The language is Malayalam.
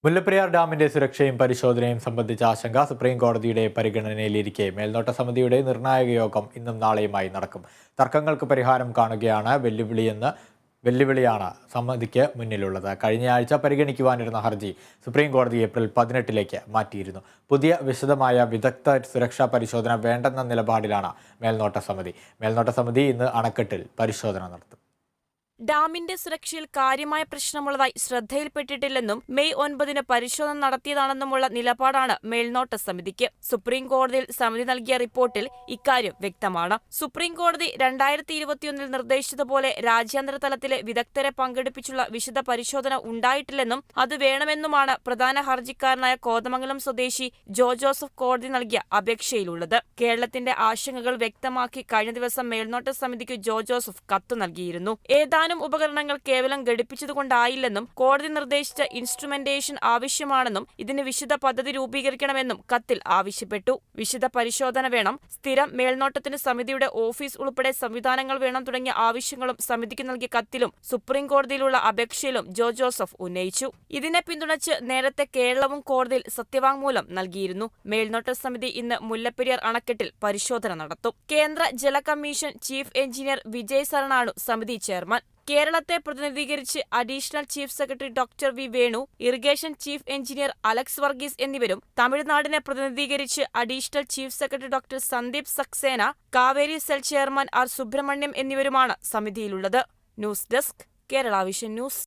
മുല്ലപ്പെരിയാർ ഡാമിന്റെ സുരക്ഷയും പരിശോധനയും സംബന്ധിച്ച ആശങ്ക സുപ്രീം കോടതിയുടെ പരിഗണനയിലിരിക്കെ മേൽനോട്ട സമിതിയുടെ നിർണായക യോഗം ഇന്നും നാളെയുമായി നടക്കും. തർക്കങ്ങൾക്ക് പരിഹാരം കാണുകയാണ് വെല്ലുവിളിയാണ് സമിതിക്ക് മുന്നിലുള്ളത്. കഴിഞ്ഞയാഴ്ച പരിഗണിക്കുവാനിരുന്ന ഹർജി സുപ്രീം കോടതി ഏപ്രിൽ 18 മാറ്റിയിരുന്നു. പുതിയ വിശദമായ വിദഗ്ധ സുരക്ഷാ പരിശോധന വേണ്ടെന്ന നിലപാടിലാണ് മേൽനോട്ട സമിതി ഇന്ന് അണക്കെട്ടിൽ പരിശോധന നടത്തും. ഡാമിന്റെ സുരക്ഷയിൽ കാര്യമായ പ്രശ്നമുള്ളതായി ശ്രദ്ധയിൽപ്പെട്ടിട്ടില്ലെന്നും മെയ് 9 പരിശോധന നടത്തിയതാണെന്നുമുള്ള നിലപാടാണ് മേൽനോട്ട സമിതിക്ക്. സുപ്രീം കോടതിയിൽ സമിതി നൽകിയ റിപ്പോർട്ടിൽ ഇക്കാര്യം വ്യക്തമാണ്. സുപ്രീം കോടതി 2021 നിർദ്ദേശിച്ചതുപോലെ രാജ്യാന്തര തലത്തിലെ വിദഗ്ധരെ പങ്കെടുപ്പിച്ചുള്ള വിശദ പരിശോധന ഉണ്ടായിട്ടില്ലെന്നും അത് വേണമെന്നുമാണ് പ്രധാന ഹർജിക്കാരനായ കോതമംഗലം സ്വദേശി ജോ ജോസഫ് കോടതി നൽകിയ അപേക്ഷയിലുള്ളത്. കേരളത്തിന്റെ ആശങ്കകൾ വ്യക്തമാക്കി കഴിഞ്ഞ ദിവസം മേൽനോട്ട സമിതിക്ക് ജോ ജോസഫ് കത്ത് നൽകിയിരുന്നു. ഏതാനും ഉപകരണങ്ങൾ കേവലം ഘടിപ്പിച്ചതുകൊണ്ടായില്ലെന്നും കോടതി നിർദ്ദേശിച്ച ഇൻസ്ട്രുമെന്റേഷൻ ആവശ്യമാണെന്നും ഇതിന് വിശദ പദ്ധതി രൂപീകരിക്കണമെന്നും കത്തിൽ ആവശ്യപ്പെട്ടു. വിശദ പരിശോധന വേണം, സ്ഥിരം മേൽനോട്ടത്തിന് സമിതിയുടെ ഓഫീസ് ഉൾപ്പെടെ സംവിധാനങ്ങൾ വേണം തുടങ്ങിയ ആവശ്യങ്ങളും സമിതിക്ക് നൽകിയ കത്തിലും സുപ്രീം കോടതിയിലുള്ള അപേക്ഷയിലും ജോ ജോസഫ് ഉന്നയിച്ചു. ഇതിനെ പിന്തുണച്ച് നേരത്തെ കേരളവും കോടതിയിൽ സത്യവാങ്മൂലം നൽകിയിരുന്നു. മേൽനോട്ട സമിതി ഇന്ന് മുല്ലപ്പെരിയാർ അണക്കെട്ടിൽ പരിശോധന നടത്തും. കേന്ദ്ര ജല കമ്മീഷൻ ചീഫ് എഞ്ചിനീയർ വിജയ് സരണാണ് സമിതി ചെയർമാൻ. കേരളത്തെ പ്രതിനിധീകരിച്ച് additional chief secretary doctor V Venu, irrigation chief engineer Alex Varghese എന്നിവരും തമിഴ്നാടിനെ പ്രതിനിധീകരിച്ച് additional chief secretary doctor Sandeep Saxena, Kaveri cell chairman R Subramaniam എന്നിവരുമാണ് സമിതിയിലുള്ളത്. News desk, Kerala Vision news.